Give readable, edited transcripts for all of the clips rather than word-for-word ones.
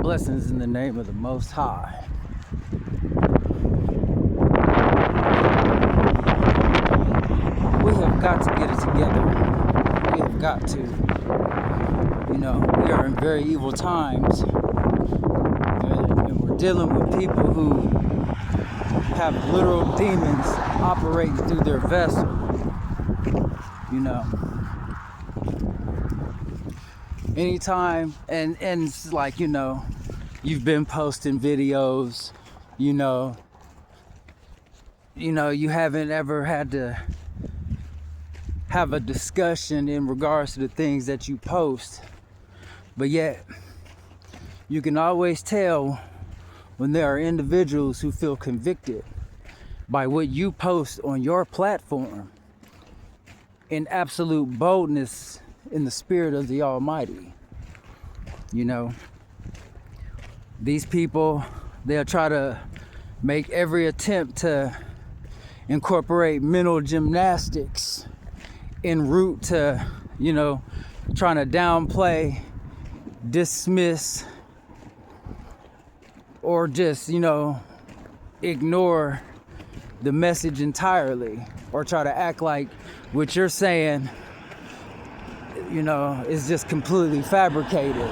Blessings in the name of the Most High. We have got to get it together. We have got to. We are in very evil times. And we're dealing with people who have literal demons operating through their vessel. Anytime, and it's like, you've been posting videos, you haven't ever had to have a discussion in regards to the things that you post, but yet you can always tell when there are individuals who feel convicted by what you post on your platform in absolute boldness in the spirit of the Almighty. These people, they'll try to make every attempt to incorporate mental gymnastics en route to, trying to downplay, dismiss, or just, ignore the message entirely, or try to act like what you're saying is just completely fabricated.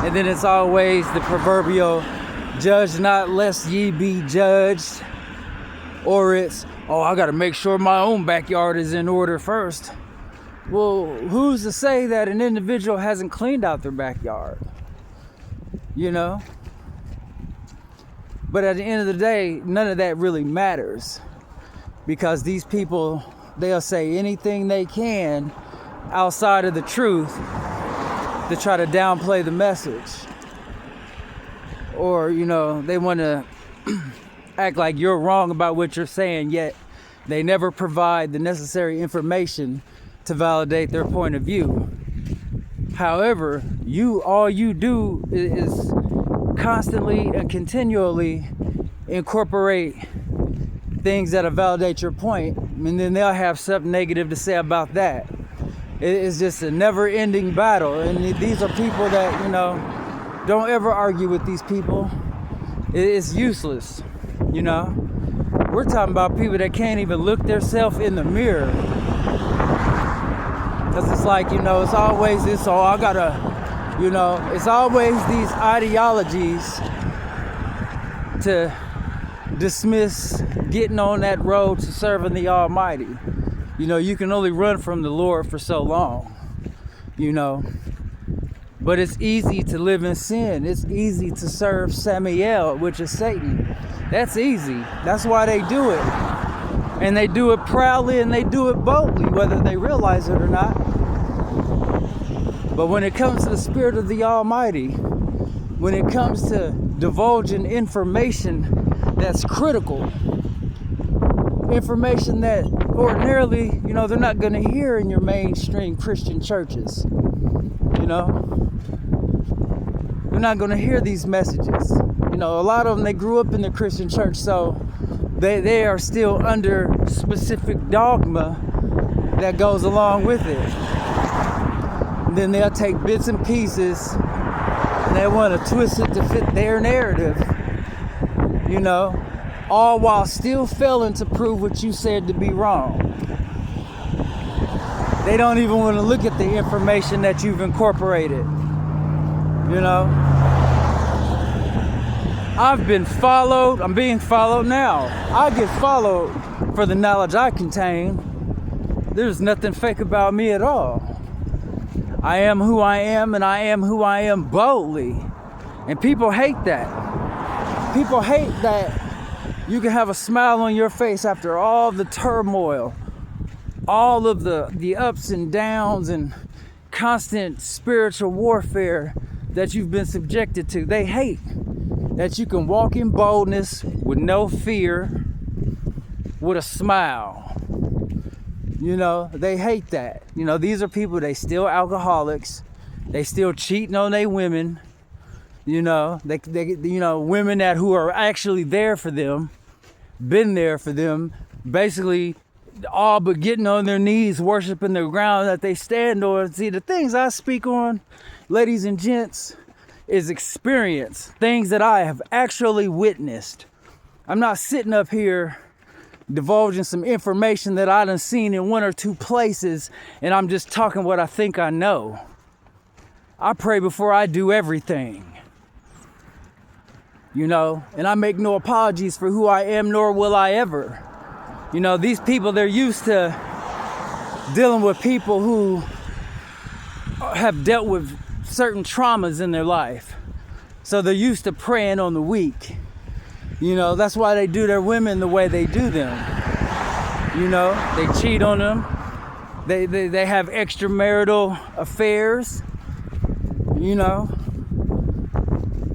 And then it's always the proverbial judge not lest ye be judged, or it's, I gotta make sure my own backyard is in order first. Well, who's to say that an individual hasn't cleaned out their backyard? But at the end of the day, none of that really matters, because these people, they'll say anything they can outside of the truth to try to downplay the message. Or, they want to act like you're wrong about what you're saying, yet they never provide the necessary information to validate their point of view. However, all you do is constantly and continually incorporate things that'll validate your point, and then they'll have something negative to say about that. It's just a never-ending battle, and these are people that, don't ever argue with these people. It's useless, We're talking about people that can't even look themselves in the mirror. Because it's like, it's always this, I gotta, it's always these ideologies to dismiss getting on that road to serving the Almighty. You can only run from the Lord for so long, But it's easy to live in sin. It's easy to serve Samael, which is Satan. That's easy. That's why they do it. And they do it proudly and they do it boldly, whether they realize it or not. But when it comes to the Spirit of the Almighty, when it comes to divulging information that's critical, information that ordinarily, they're not going to hear in your mainstream Christian churches, They're not going to hear these messages. A lot of them, they grew up in the Christian church, so they are still under specific dogma that goes along with it. And then they'll take bits and pieces and they want to twist it to fit their narrative, all while still failing to prove what you said to be wrong. They don't even want to look at the information that you've incorporated. I've been followed. I'm being followed now. I get followed for the knowledge I contain. There's nothing fake about me at all. I am who I am, and I am who I am boldly. And people hate that. People hate that you can have a smile on your face after all the turmoil, all of the ups and downs and constant spiritual warfare that you've been subjected to. They hate that you can walk in boldness with no fear, with a smile. They hate that. These are people, they still alcoholics. They still cheating on their women. Women that who are actually there for them, been there for them, basically all but getting on their knees, worshiping the ground that they stand on. See, the things I speak on, ladies and gents, is experience, things that I have actually witnessed. I'm not sitting up here divulging some information that I done seen in one or two places, and I'm just talking what I think I know. I pray before I do everything, you know, and I make no apologies for who I am, nor will I ever. You know, these people, they're used to dealing with people who have dealt with certain traumas in their life. So they're used to preying on the weak. You know, that's why they do their women the way they do them. You know, they cheat on them. They have extramarital affairs. You know,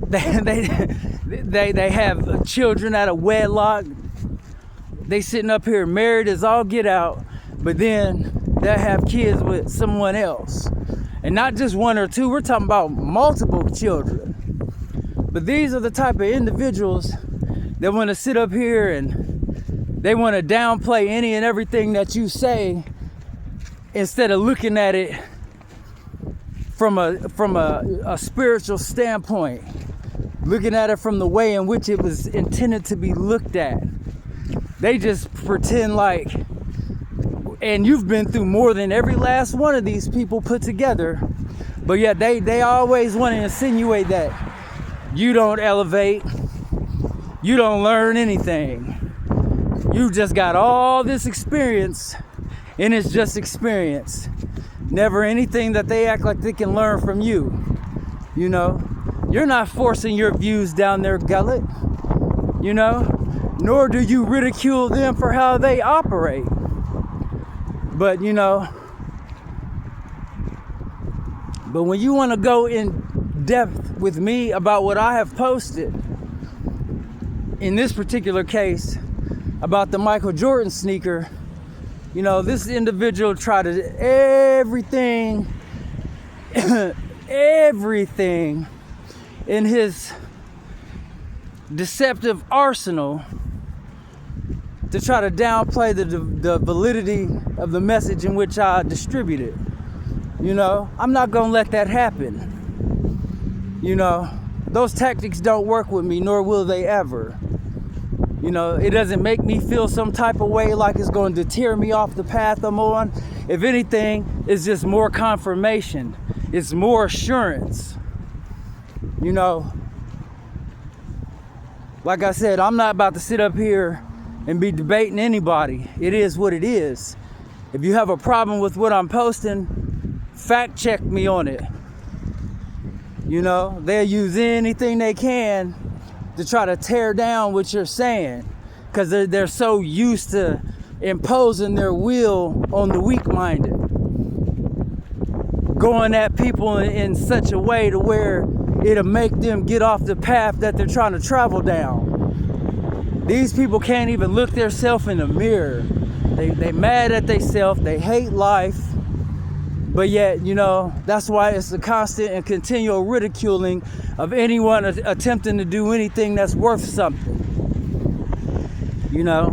they have children out of wedlock. They sitting up here married as all get out, but then they have kids with someone else. And not just one or two, we're talking about multiple children. But these are the type of individuals that want to sit up here and they want to downplay any and everything that you say instead of looking at it from a spiritual standpoint, looking at it from the way in which it was intended to be looked at. They just pretend like, and you've been through more than every last one of these people put together, but yet they always want to insinuate that you don't elevate, you don't learn anything. You just got all this experience, and it's just experience. Never anything that they act like they can learn from you. You know, you're not forcing your views down their gullet, you know, nor do you ridicule them for how they operate. But, you know, but when you want to go in depth with me about what I have posted, in this particular case, about the Michael Jordan sneaker, you know, this individual tried to everything in his deceptive arsenal to try to downplay the validity of the message in which I distributed. You know, I'm not gonna let that happen. You know, those tactics don't work with me, nor will they ever. You know, it doesn't make me feel some type of way like it's going to deter me off the path I'm on. If anything, it's just more confirmation. It's more assurance. You know, like I said, I'm not about to sit up here and be debating anybody. It is what it is. If you have a problem with what I'm posting, fact check me on it. You know, they'll use anything they can to try to tear down what you're saying, because they're so used to imposing their will on the weak-minded, going at people in such a way to where it'll make them get off the path that they're trying to travel down. These people can't even look themselves in the mirror. They mad at themselves, they hate life, but yet, you know, that's why it's a constant and continual ridiculing of anyone attempting to do anything that's worth something. You know,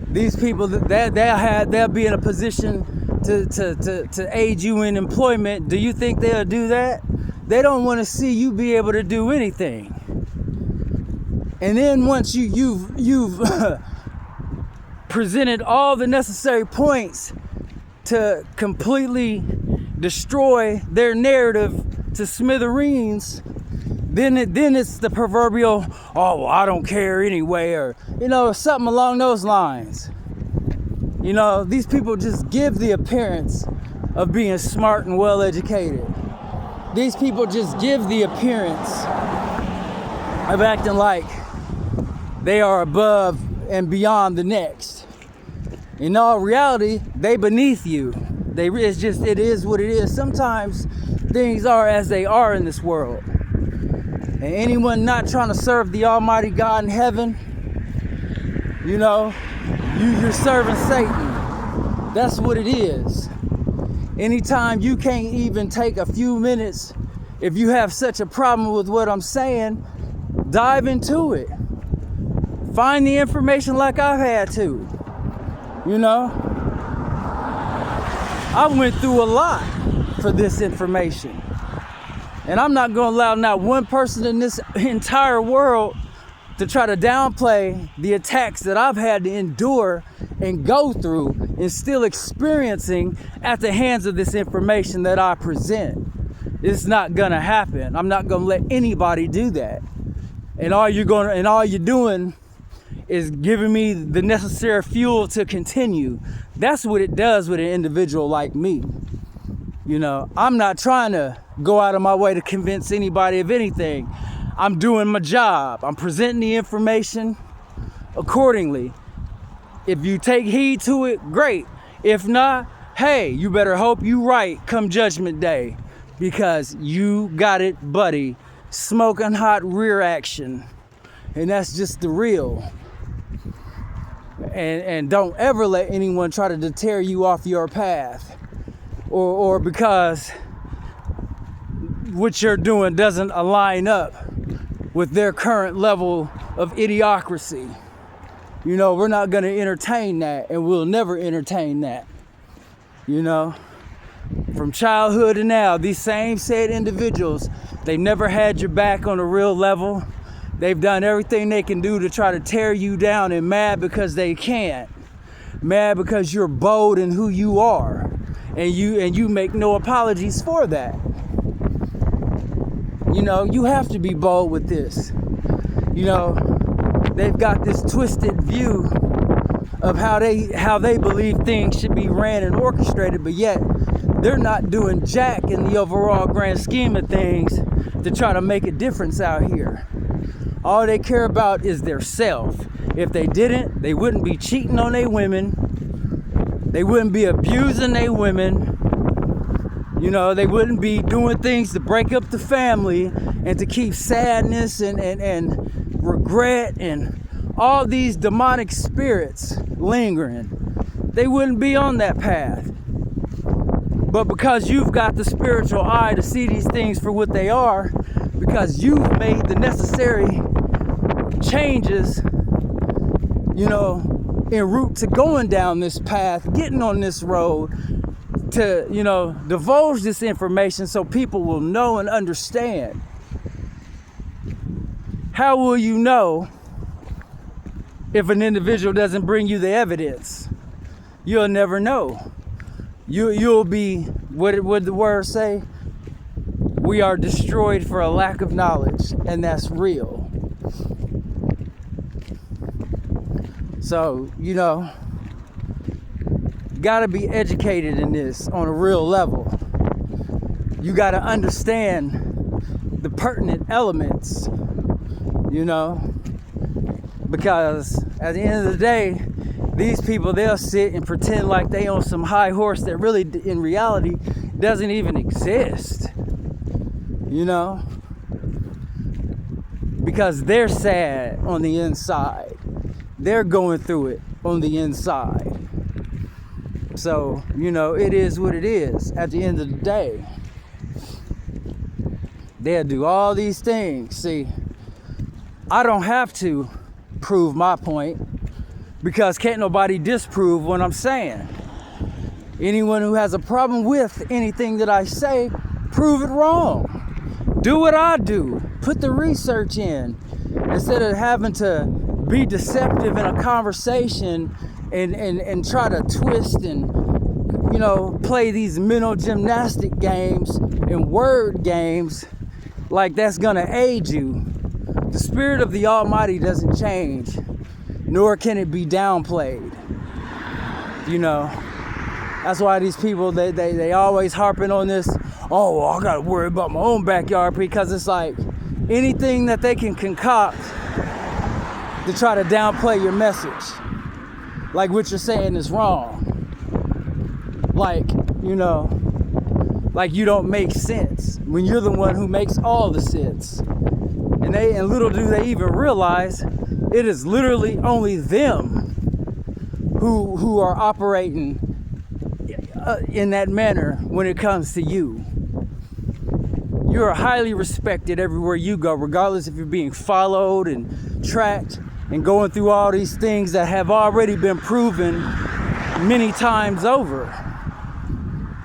these people, they'll be in a position to aid you in employment. Do you think they'll do that? They don't want to see you be able to do anything. And then once you've presented all the necessary points to completely destroy their narrative to smithereens, then it's the proverbial, oh, well, I don't care anyway, or, you know, something along those lines. You know, these people just give the appearance of being smart and well educated. These people just give the appearance of acting like they are above and beyond the next. In all reality, they beneath you. It is what it is. Sometimes things are as they are in this world. And anyone not trying to serve the Almighty God in heaven, you know, you're serving Satan. That's what it is. Anytime you can't even take a few minutes, if you have such a problem with what I'm saying, dive into it. Find the information like I've had to. You know, I went through a lot for this information. And I'm not going to allow not one person in this entire world to try to downplay the attacks that I've had to endure and go through and still experiencing at the hands of this information that I present. It's not going to happen. I'm not going to let anybody do that. And all you're doing is giving me the necessary fuel to continue. That's what it does with an individual like me. You know, I'm not trying to go out of my way to convince anybody of anything. I'm doing my job. I'm presenting the information accordingly. If you take heed to it, great. If not, hey, you better hope you right come Judgment Day, because you got it, buddy. Smoking hot rear action. And that's just the real. And don't ever let anyone try to deter you off your path, or because what you're doing doesn't align up with their current level of idiocracy. You know, we're not going to entertain that, and we'll never entertain that. You know, from childhood to now, these same said individuals, they never had your back on a real level. They've done everything they can do to try to tear you down, and mad because they can't. Mad because you're bold in who you are, and you make no apologies for that. You know, you have to be bold with this. You know, they've got this twisted view of how they believe things should be ran and orchestrated, but yet they're not doing jack in the overall grand scheme of things to try to make a difference out here. All they care about is their self. If they didn't, they wouldn't be cheating on their women. They wouldn't be abusing their women. You know, they wouldn't be doing things to break up the family and to keep sadness and regret and all these demonic spirits lingering. They wouldn't be on that path. But because you've got the spiritual eye to see these things for what they are, because you've made the necessary changes, you know, en route to going down this path, getting on this road, to, you know, divulge this information so people will know and understand. How will you know if an individual doesn't bring you the evidence? You'll never know. You'll be, what did the word say? We are destroyed for a lack of knowledge, and that's real. So, you know, got to be educated in this on a real level. You got to understand the pertinent elements, you know, because at the end of the day, these people, they'll sit and pretend like they on some high horse that really in reality doesn't even exist, you know, because they're sad on the inside. They're going through it on the inside. So, you know, it is what it is. At the end of the day, they'll do all these things. See, I don't have to prove my point, because can't nobody disprove what I'm saying. Anyone who has a problem with anything that I say, prove it wrong. Do what I do. Put the research in. Instead of having to be deceptive in a conversation and try to twist and, you know, play these mental gymnastic games and word games like that's gonna aid you. The Spirit of the Almighty doesn't change, nor can it be downplayed. You know, that's why these people, they always harping on this, oh, well, I gotta worry about my own backyard, because it's like anything that they can concoct to try to downplay your message. Like what you're saying is wrong. Like, you know, like you don't make sense when you're the one who makes all the sense. And little do they even realize it is literally only them who are operating in that manner when it comes to you. You're highly respected everywhere you go, regardless if you're being followed and tracked and going through all these things that have already been proven many times over,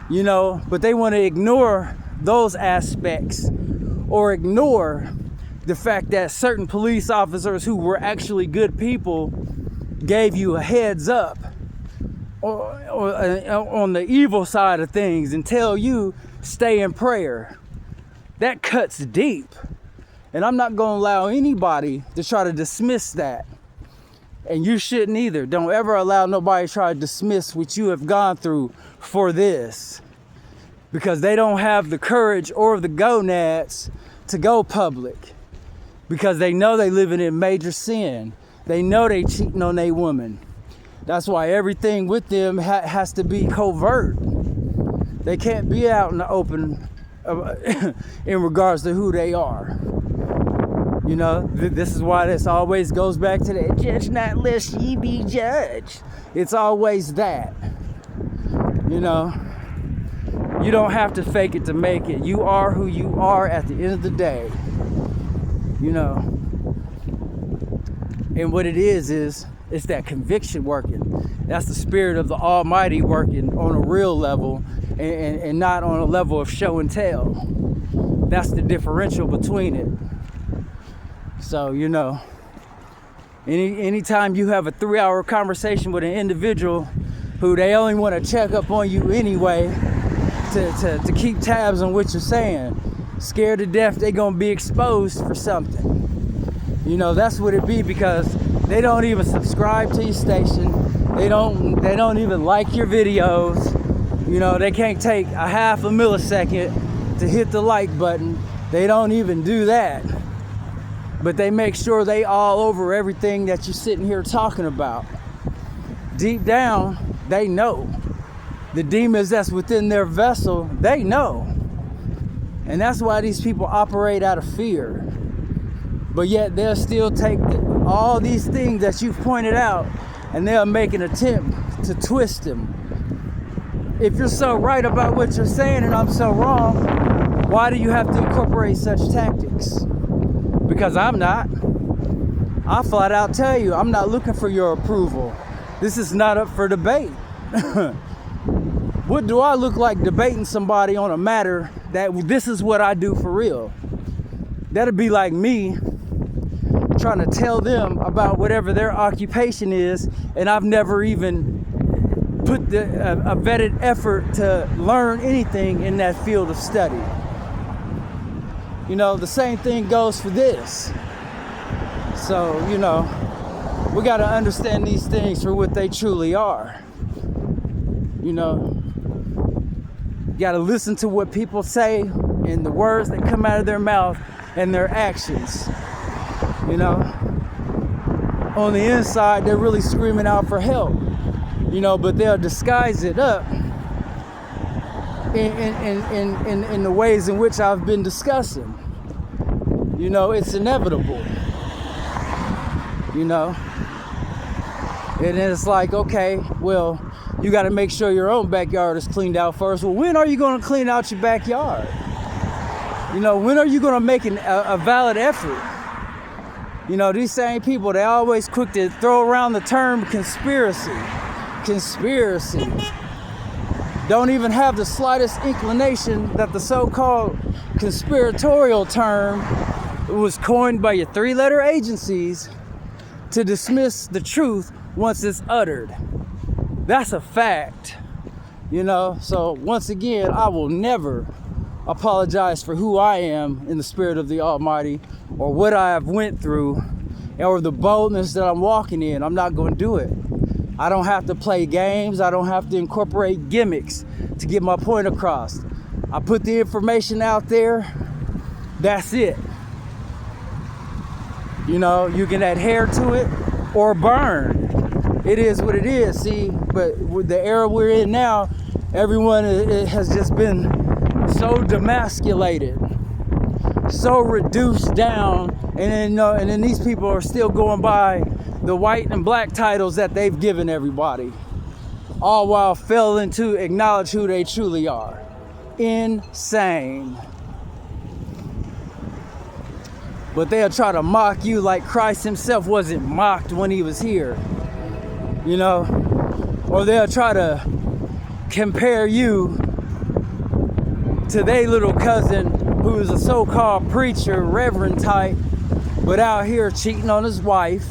you know, but they want to ignore those aspects or ignore the fact that certain police officers who were actually good people gave you a heads up or on the evil side of things and tell you stay in prayer. That cuts deep. And I'm not going to allow anybody to try to dismiss that. And you shouldn't either. Don't ever allow nobody to try to dismiss what you have gone through for this. Because they don't have the courage or the gonads to go public. Because they know they living in major sin. They know they cheating on their woman. That's why everything with them has to be covert. They can't be out in the open in regards to who they are. You know, this is why this always goes back to that judge not lest ye be judged. It's always that. You know, you don't have to fake it to make it. You are who you are at the end of the day. You know, and what it is it's that conviction working. That's the spirit of the Almighty working on a real level and not on a level of show and tell. That's the differential between it. So, you know, anytime you have a 3-hour conversation with an individual who they only want to check up on you anyway to keep tabs on what you're saying, scared to death they gonna be exposed for something. You know, that's what it be, because they don't even subscribe to your station. They don't even like your videos. You know, they can't take a half a millisecond to hit the like button. They don't even do that. But they make sure they all over everything that you're sitting here talking about. Deep down, they know. The demons that's within their vessel, they know. And that's why these people operate out of fear. But yet they'll still take all these things that you've pointed out and they'll make an attempt to twist them. If you're so right about what you're saying and I'm so wrong, why do you have to incorporate such tactics? Because I'm not. I'll flat out tell you, I'm not looking for your approval. This is not up for debate. What do I look like debating somebody on a matter that this is what I do for real? That'd be like me trying to tell them about whatever their occupation is, and I've never even put a vetted effort to learn anything in that field of study. You know, the same thing goes for this. So, you know, we got to understand these things for what they truly are. You know, you got to listen to what people say and the words that come out of their mouth and their actions. You know, on the inside, they're really screaming out for help. You know, but they'll disguise it up in the ways in which I've been discussing. You know, it's inevitable. You know, and it's like, okay, well, you got to make sure your own backyard is cleaned out first. Well, when are you going to clean out your backyard? You know, when are you going to make a valid effort? You know, these same people, they always quick to throw around the term conspiracy. Conspiracy. Don't even have the slightest inclination that the so-called conspiratorial term was coined by your 3-letter agencies to dismiss the truth once it's uttered. That's a fact. You know, so once again, I will never apologize for who I am in the spirit of the Almighty, or what I have went through, or the boldness that I'm walking in. I'm not going to do it. I don't have to play games. I don't have to incorporate gimmicks to get my point across. I put the information out there. That's it. You know, you can adhere to it or burn. It is what it is. See, but with the era we're in now, everyone has just been so demasculated, so reduced down, and then these people are still going by the white and black titles that they've given everybody, all while failing to acknowledge who they truly are. Insane. But they'll try to mock you like Christ himself wasn't mocked when he was here, you know, or they'll try to compare you to their little cousin who is a so-called preacher, reverend type, but out here cheating on his wife,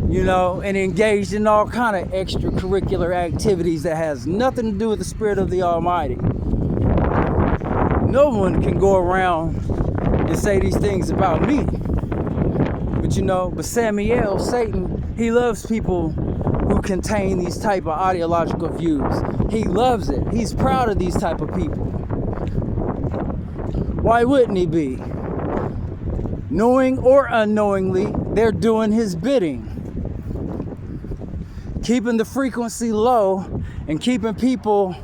you know, and engaged in all kind of extracurricular activities that has nothing to do with the Spirit of the Almighty. No one can go around and say these things about me. But you know, but Samael, Satan, he loves people who contain these type of ideological views. He loves it. He's proud of these type of people. Why wouldn't he be? Knowing or unknowingly, they're doing his bidding. Keeping the frequency low and keeping people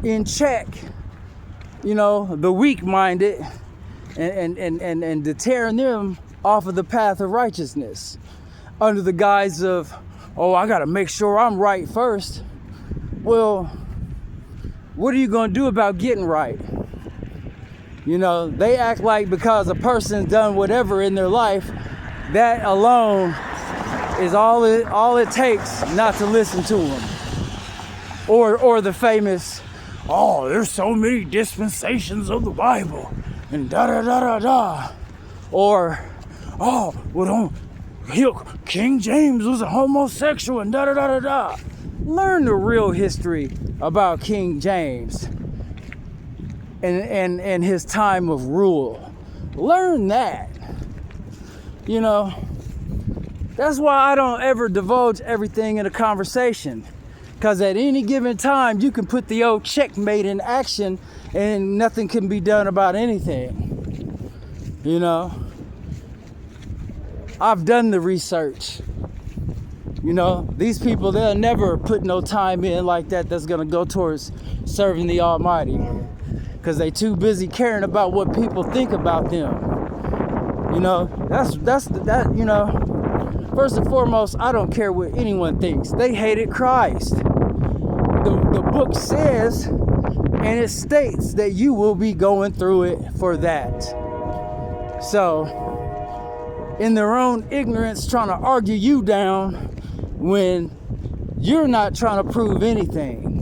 in check. You know, the weak-minded, and deterring them off of the path of righteousness under the guise of, oh, I got to make sure I'm right first. Well, what are you going to do about getting right? You know, they act like because a person's done whatever in their life, that alone is all it takes not to listen to them. Or the famous, oh, there's so many dispensations of the Bible, and da-da-da-da-da. Or, oh, well, King James was a homosexual, and da-da-da-da-da. Learn the real history about King James and his time of rule. Learn that. You know, that's why I don't ever divulge everything in a conversation. Because at any given time, you can put the old checkmate in action and nothing can be done about anything. You know, I've done the research. You know, these people, they'll never put no time in like that that's going to go towards serving the Almighty. Because they too busy caring about what people think about them. You know, that, you know, first and foremost, I don't care what anyone thinks. They hated Christ. The book says, and it states that you will be going through it for that. So, in their own ignorance, trying to argue you down when you're not trying to prove anything.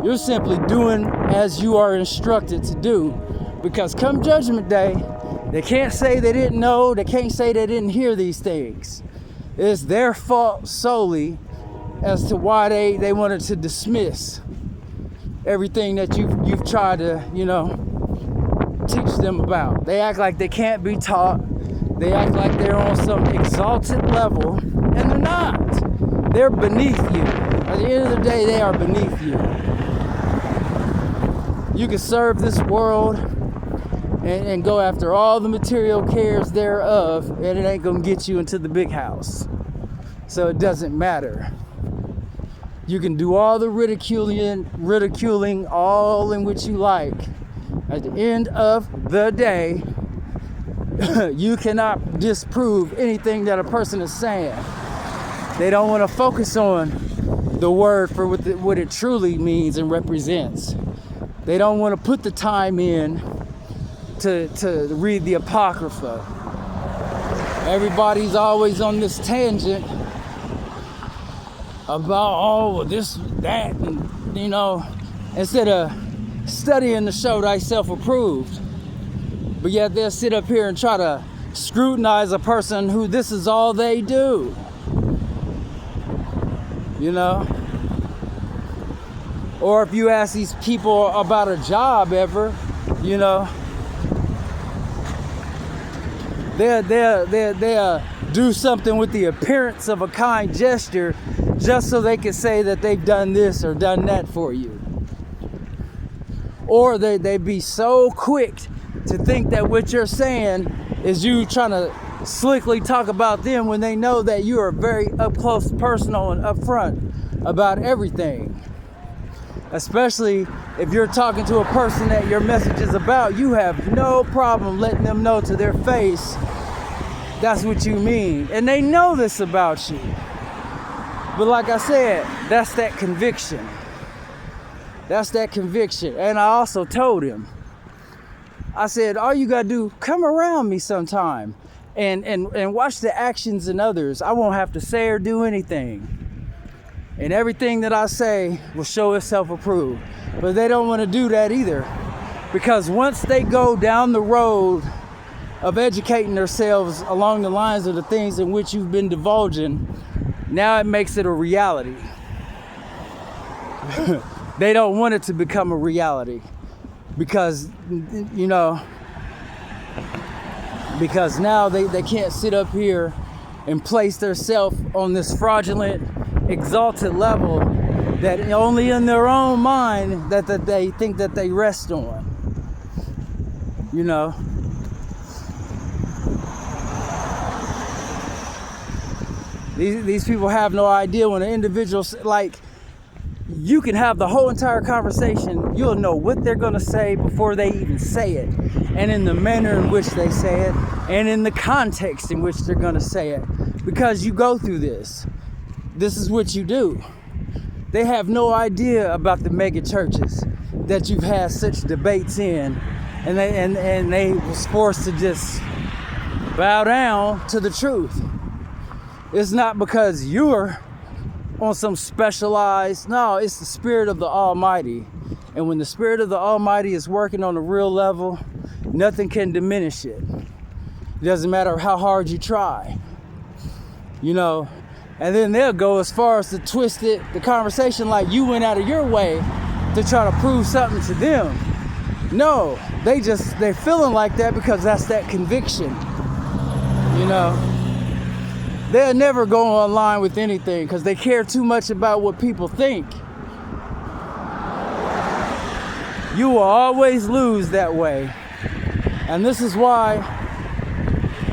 You're simply doing as you are instructed to do. Because come Judgment Day, they can't say they didn't know. They can't say they didn't hear these things. It's their fault solely as to why they wanted to dismiss everything that you've tried to, you know, teach them about. They act like they can't be taught. They act like they're on some exalted level, and they're not. They're beneath you. At the end of the day, they are beneath you. You can serve this world and go after all the material cares thereof, and it ain't gonna get you into the big house. So it doesn't matter. You can do all the ridiculing all in which you like. At the end of the day, you cannot disprove anything that a person is saying. They don't want to focus on the word for what it truly means and represents. They don't want to put the time in to read the Apocrypha. Everybody's always on this tangent about, oh, this, that, and, you know, instead of studying to show thyself approved. But yet they'll sit up here and try to scrutinize a person who this is all they do. You know? Or if you ask these people about a job ever, you know, they'll do something with the appearance of a kind gesture just so they can say that they've done this or done that for you. Or they be so quick to think that what you're saying is you trying to slickly talk about them when they know that you are very up close, personal, and upfront about everything. Especially if you're talking to a person that your message is about, you have no problem letting them know to their face that's what you mean. And they know this about you. But like I said, that's that conviction. That's that conviction. And I also told him, I said, all you gotta do, come around me sometime and watch the actions in others. I won't have to say or do anything. and everything that I say will show itself approved. But they don't want to do that either, because once they go down the road of educating themselves along the lines of the things in which you've been divulging, now it makes it a reality. They don't want it to become a reality because, you know, because now they can't sit up here and place themselves on this fraudulent, exalted level that only in their own mind that they think that they rest on. You know? These people have no idea when an individual, like, you can have the whole entire conversation, you'll know what they're gonna say before they even say it, and in the manner in which they say it, and in the context in which they're gonna say it, because you go through this. This is what you do. They have no idea about the mega churches that you've had such debates in, and they was forced to just bow down to the truth. It's not because you're on some specialized, no, it's the Spirit of the Almighty. And when the Spirit of the Almighty is working on a real level, nothing can diminish it. It doesn't matter how hard you try, you know. And then they'll go as far as to twist the conversation like you went out of your way to try to prove something to them. No, they're feeling like that because that's that conviction, you know. They'll never go online with anything because they care too much about what people think. You will always lose that way. And this is why,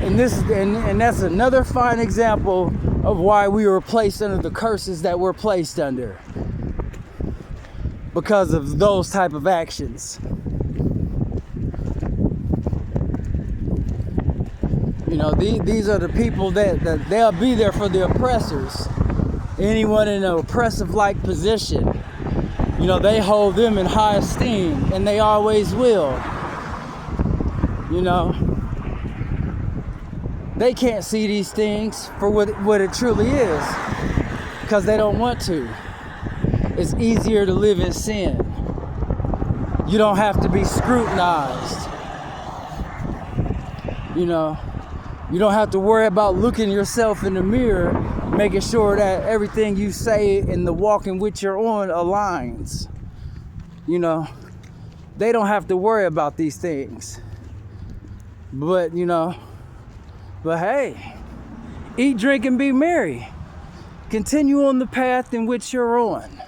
and that's another fine example of why we were placed under the curses that we're placed under. Because of those type of actions. You know, these are the people that they'll be there for the oppressors. Anyone in an oppressive-like position, you know, they hold them in high esteem, and they always will. You know, they can't see these things for what it truly is, because they don't want to. It's easier to live in sin. You don't have to be scrutinized. You know, you don't have to worry about looking yourself in the mirror, making sure that everything you say and the walk in which you're on aligns. You know, they don't have to worry about these things. But, you know, but hey, eat, drink, and be merry. Continue on the path in which you're on.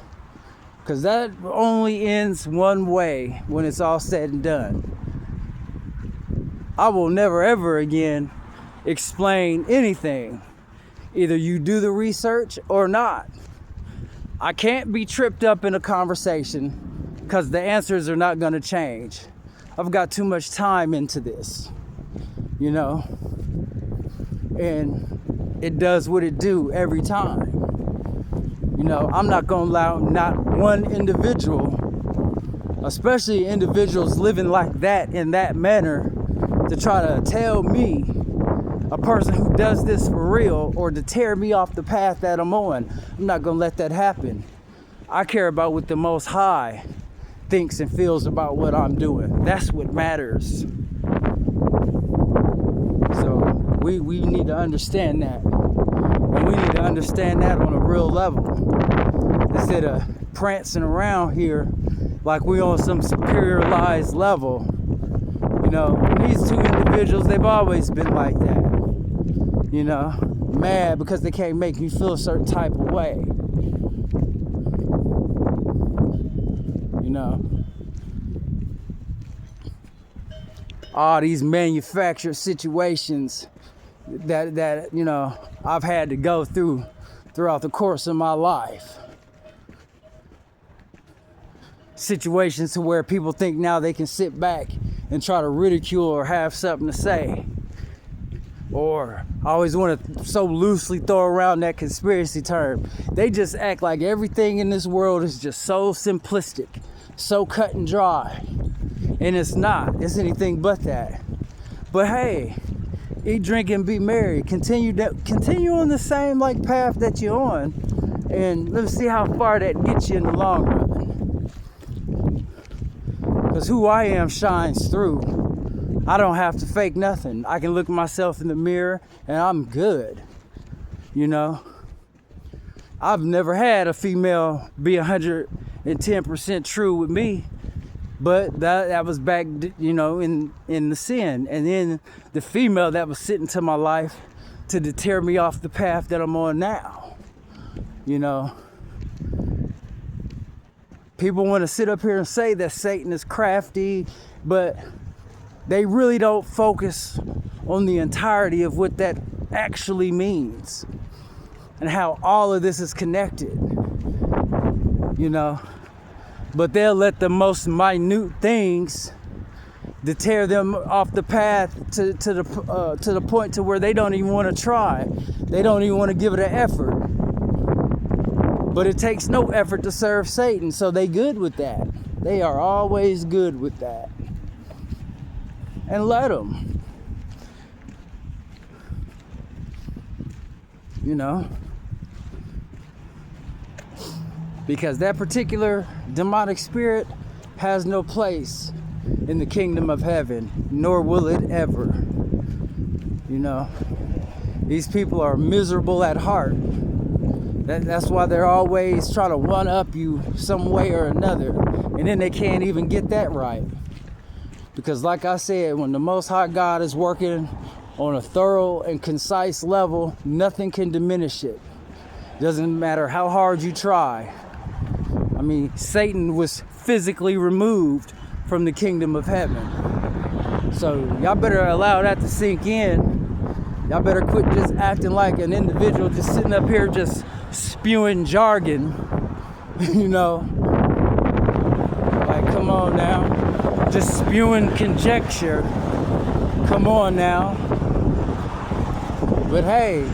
Because that only ends one way when it's all said and done. I will never ever again explain anything. Either you do the research or not. I can't be tripped up in a conversation because the answers are not going to change. I've got too much time into this, you know, and it does what it do every time. You know, I'm not going to allow not one individual, especially individuals living like that in that manner, to try to tell me, a person who does this for real, or to tear me off the path that I'm on. I'm not going to let that happen. I care about what the Most High thinks and feels about what I'm doing. That's what matters. So we need to understand that. And we need to understand that on a real level. Instead of prancing around here like we on some superiorized level. You know, these two individuals, they've always been like that. You know, mad because they can't make me feel a certain type of way. You know, all these manufactured situations that you know I've had to go throughout the course of my life. Situations to where people think now they can sit back and try to ridicule or have something to say. Or I always want to so loosely throw around that conspiracy term. They just act like everything in this world is just so simplistic, so cut and dry. And it's not. It's anything but that. But hey, eat, drink, and be merry. Continue on the same path that you're on, And let's see how far that gets you in the long run. Because who I am shines through. I don't have to fake nothing. I can look myself in the mirror and I'm good. You know? I've never had a female be 110% true with me. But that was back, you know, in the sin. And then the female that was sitting to my life to deter me off the path that I'm on now. You know, people want to sit up here and say that Satan is crafty, but they really don't focus on the entirety of what that actually means and how all of this is connected, you know. But they'll let the most minute things deter them off the path to the point to where they don't even want to try. They don't even want to give it an effort. But it takes no effort to serve Satan, so they good with that. They are always good with that. And let them. You know. Because that particular demonic spirit has no place in the kingdom of heaven, nor will it ever. You know, these people are miserable at heart. That's why they're always trying to one up you some way or another. And then they can't even get that right. Because like I said, when the Most High God is working on a thorough and concise level, nothing can diminish it. Doesn't matter how hard you try. I mean, Satan was physically removed from the kingdom of heaven. So y'all better allow that to sink in. Y'all better quit just acting like an individual just sitting up here just spewing jargon. You know, like, come on now. Just spewing conjecture. Come on now. But hey,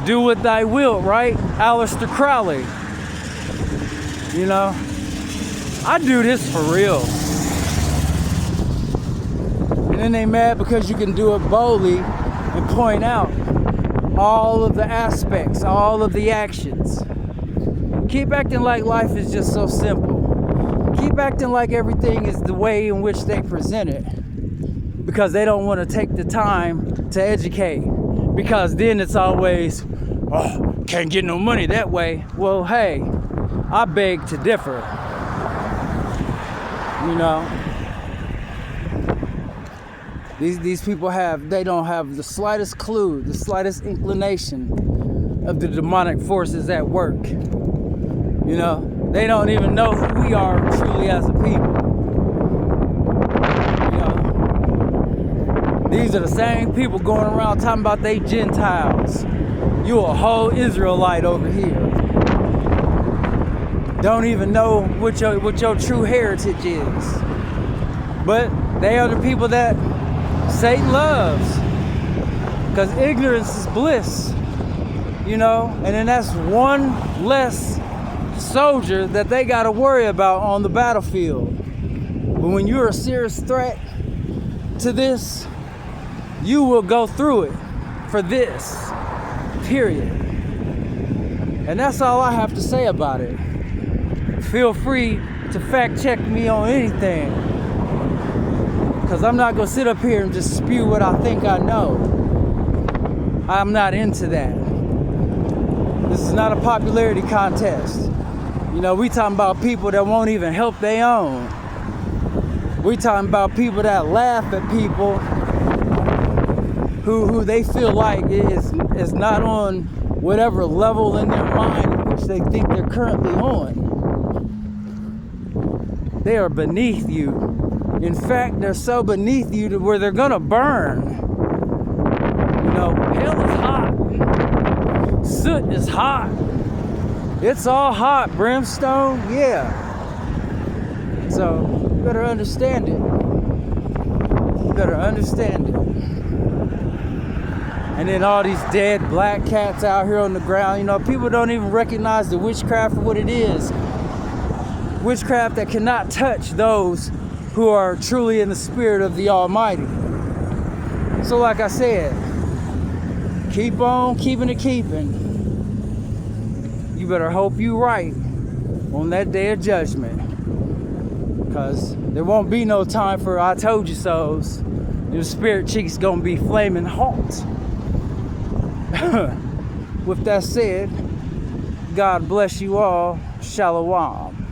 do what thy wilt, right? Aleister Crowley. You know, I do this for real. And then they mad because you can do it boldly and point out all of the aspects, all of the actions. Keep acting like life is just so simple. Keep acting like everything is the way in which they present it. Because they don't want to take the time to educate. Because then it's always, oh, can't get no money that way. Well, hey, I beg to differ. You know, these people they don't have the slightest clue, the slightest inclination of the demonic forces at work. You know, they don't even know who we are truly as a people. You know, these are the same people going around talking about they Gentiles. You a whole Israelite over here. Don't even know what your true heritage is. But they are the people that Satan loves. Because ignorance is bliss. You know? And then that's one less soldier that they got to worry about on the battlefield. But when you're a serious threat to this, you will go through it for this. Period. And that's all I have to say about it. Feel free to fact check me on anything. Because I'm not going to sit up here and just spew what I think I know. I'm not into that. This is not a popularity contest. You know, we talking about people that won't even help their own. We talking about people that laugh at people who they feel like is not on whatever level in their mind in which they think they're currently on. They are beneath you. In fact, they're so beneath you to where they're gonna burn. You know, hell is hot. Soot is hot. It's all hot. Brimstone, yeah. So, you better understand it. You better understand it. And then all these dead black cats out here on the ground. You know, people don't even recognize the witchcraft for what it is. Witchcraft that cannot touch those who are truly in the spirit of the Almighty. So like I said, keep on keeping it keeping. You better hope you right on that day of judgment. Because there won't be no time for I told you so's. Your spirit cheeks gonna be flaming hot. With that said, God bless you all. Shalom.